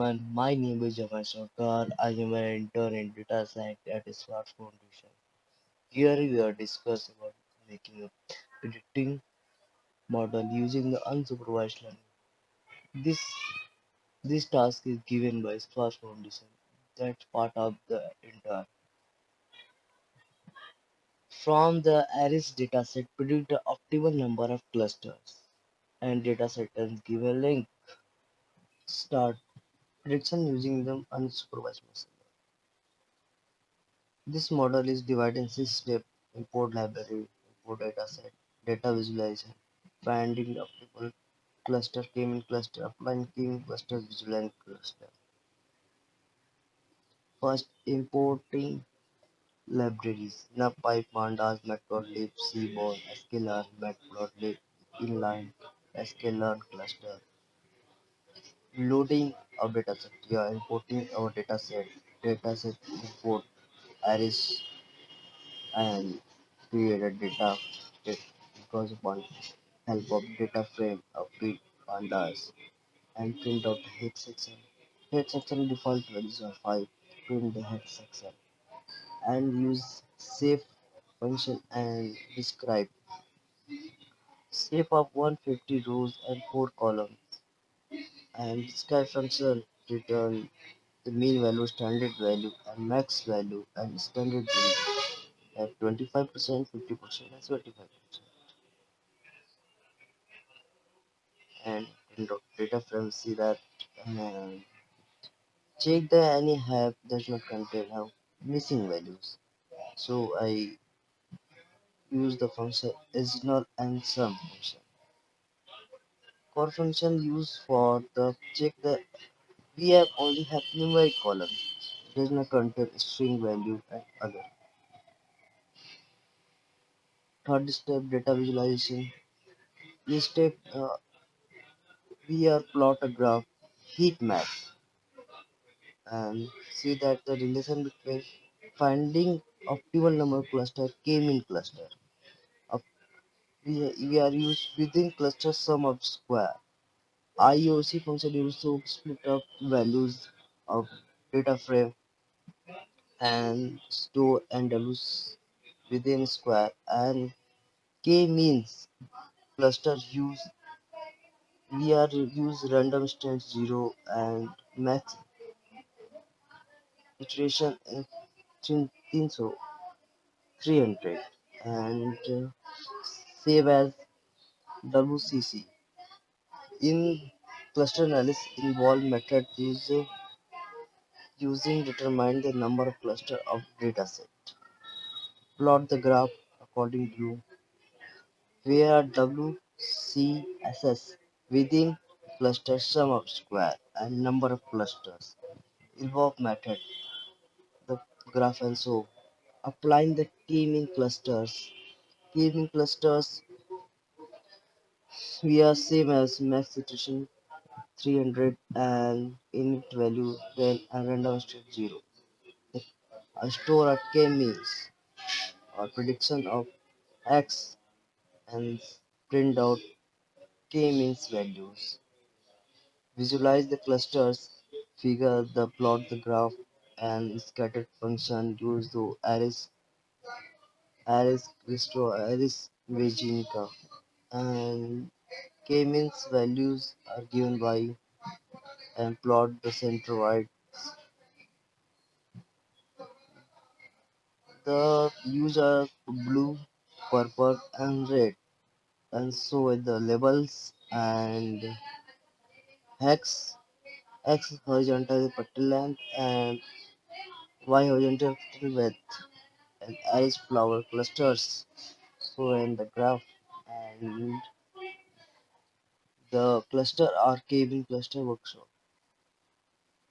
My name is Jamal Sarkar. I am an intern in data science at Smart Foundation. Here we are discussing about making a predicting model using the unsupervised learning. This this task is given by Smart Foundation. That's part of the intern. From the ARIS dataset, predict the optimal number of clusters and dataset and give a link. Start prediction using the unsupervised machine. This model is divided in six steps: import library, import dataset, data visualization, finding the optimal cluster, K-means cluster, applying K-means cluster, visualizing cluster. First, importing libraries: NumPy, Pandas, Matplotlib, Seaborn, sklearn, Matplotlib, inline, sklearn cluster. Loading of dataset. We are importing our dataset import arrays and create a data set because one help of data frame of read pandas and print out the head section. Head section default values are 5. Print the head section and use save function and describe save of 150 rows and 4 columns and describe function return the mean value, standard value and max value and standard value at 25%, 50% and 75%. And in the data frame see that uh, check the any have does not contain have missing values. So I use the function original and sum function. Core function used for the check the we have only have numeric column does not contain string value and other. Third step data visualization. This step we are plot a graph heat map and see that the relation between finding optimal number cluster came in cluster. Of- we are used within cluster sum of square. IOC function used to split up values of data frame and store and values within square and K means cluster use we are use random state 0 and max iteration in 300 and save as WCC. In cluster analysis involve method using determine the number of cluster of dataset. Plot the graph according to where WCSS within cluster sum of square and number of clusters. Involve method the graph and so applying the k-mean clusters. K-mean clusters we are same as max iteration 300 and init value then and random state 0. A store at k-means or prediction of x and print out k-means values. Visualize the clusters, figure the plot the graph and scattered function use the arrays restore arrays Vejinka and k-means values are given by and plot the center-wide. The user blue, purple and red and so the labels and hex x horizontal partial length and y horizontal partial width and iris flower clusters so in the graph and the cluster are caving cluster workshop.